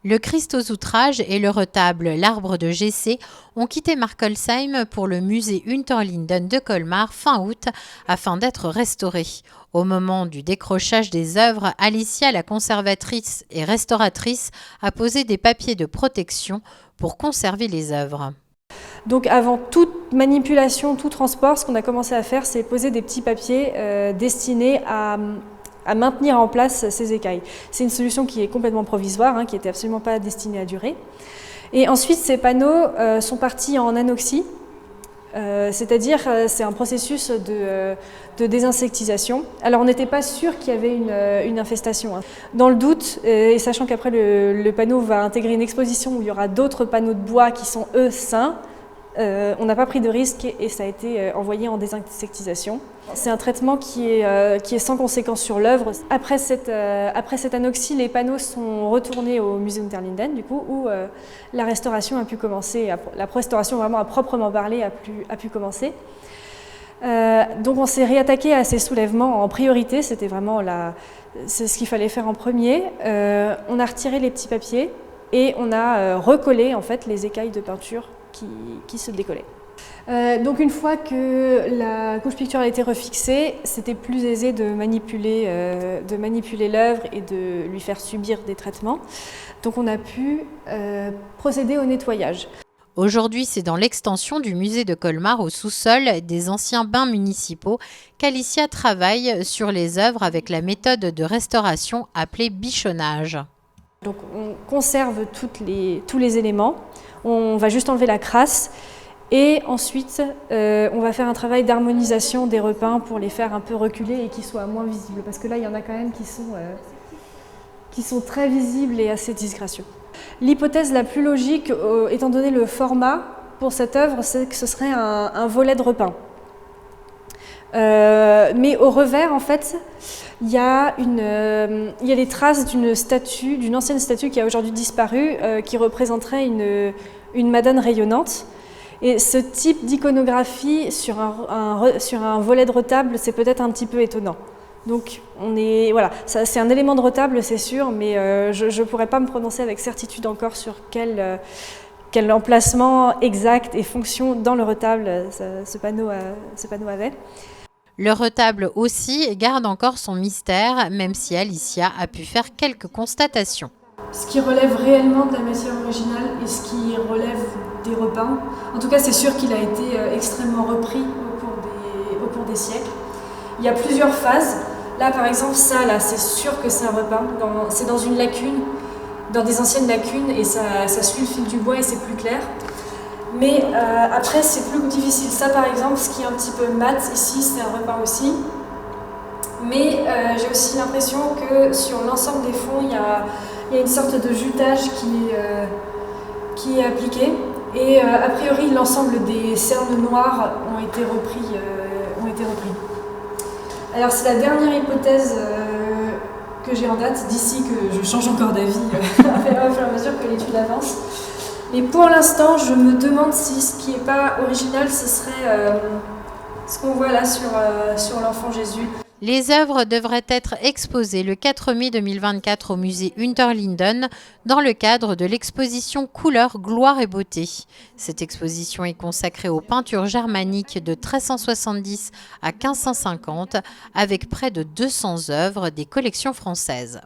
Le Christ aux outrages et le retable L'Arbre de Jessé ont quitté Markolsheim pour le musée Unterlinden de Colmar fin août afin d'être restaurés. Au moment du décrochage des œuvres, Alicia, la conservatrice et restauratrice, a posé des papiers de protection pour conserver les œuvres. Donc avant toute manipulation, tout transport, ce qu'on a commencé à faire, c'est poser des petits papiers destinés à maintenir en place ces écailles. C'est une solution qui est complètement provisoire, qui n'était absolument pas destinée à durer. Et ensuite, ces panneaux sont partis en anoxie, c'est-à-dire c'est un processus de désinsectisation. Alors on n'était pas sûr qu'il y avait une infestation. Dans le doute, et sachant qu'après le panneau va intégrer une exposition où il y aura d'autres panneaux de bois qui sont eux sains, on n'a pas pris de risque et ça a été envoyé en désinsectisation. C'est un traitement qui est sans conséquence sur l'œuvre. Après cette anoxie, les panneaux sont retournés au musée Unterlinden, du coup, où la restauration a pu commencer, la restauration vraiment à proprement parler a pu commencer. Donc on s'est réattaqué à ces soulèvements en priorité, c'était vraiment c'est ce qu'il fallait faire en premier. On a retiré les petits papiers et on a recollé en fait les écailles de peinture qui se décollaient. Donc une fois que la couche picturale a été refixée, c'était plus aisé de manipuler l'œuvre et de lui faire subir des traitements. Donc on a pu procéder au nettoyage. Aujourd'hui, c'est dans l'extension du musée de Colmar au sous-sol des anciens bains municipaux qu'Alicia travaille sur les œuvres avec la méthode de restauration appelée bichonnage. Donc on conserve tous les éléments, on va juste enlever la crasse et ensuite on va faire un travail d'harmonisation des repeints pour les faire un peu reculer et qu'ils soient moins visibles parce que là il y en a quand même qui sont très visibles et assez disgracieux. L'hypothèse la plus logique, étant donné le format pour cette œuvre, c'est que ce serait un volet de repeint. Mais au revers, en fait, il y a les traces d'une ancienne statue qui a aujourd'hui disparu, qui représenterait une Madone rayonnante. Et ce type d'iconographie sur un volet de retable, c'est peut-être un petit peu étonnant. Donc, voilà, c'est un élément de retable, c'est sûr, mais je ne pourrais pas me prononcer avec certitude encore sur quel emplacement exact et fonction dans le retable ce panneau avait. Le retable aussi garde encore son mystère, même si Alicia a pu faire quelques constatations. Ce qui relève réellement de la matière originale et ce qui relève des repeints, en tout cas c'est sûr qu'il a été extrêmement repris au cours des siècles. Il y a plusieurs phases. Là par exemple, c'est sûr que c'est un repeint. C'est dans une lacune, dans des anciennes lacunes et ça suit le fil du bois et c'est plus clair. Mais après, c'est plus difficile. Ça, par exemple, ce qui est un petit peu mat, ici, c'est un repeint aussi. Mais j'ai aussi l'impression que sur l'ensemble des fonds, il y a une sorte de jutage qui est appliqué. Et a priori, l'ensemble des cernes noires ont été repris. Alors, c'est la dernière hypothèse que j'ai en date, d'ici que je change encore d'avis au fur et à mesure que l'étude avance. Mais pour l'instant, je me demande si ce qui n'est pas original, ce serait ce qu'on voit là sur l'enfant Jésus. Les œuvres devraient être exposées le 4 mai 2024 au musée Unterlinden dans le cadre de l'exposition Couleurs, Gloire et Beauté. Cette exposition est consacrée aux peintures germaniques de 1370 à 1550 avec près de 200 œuvres des collections françaises.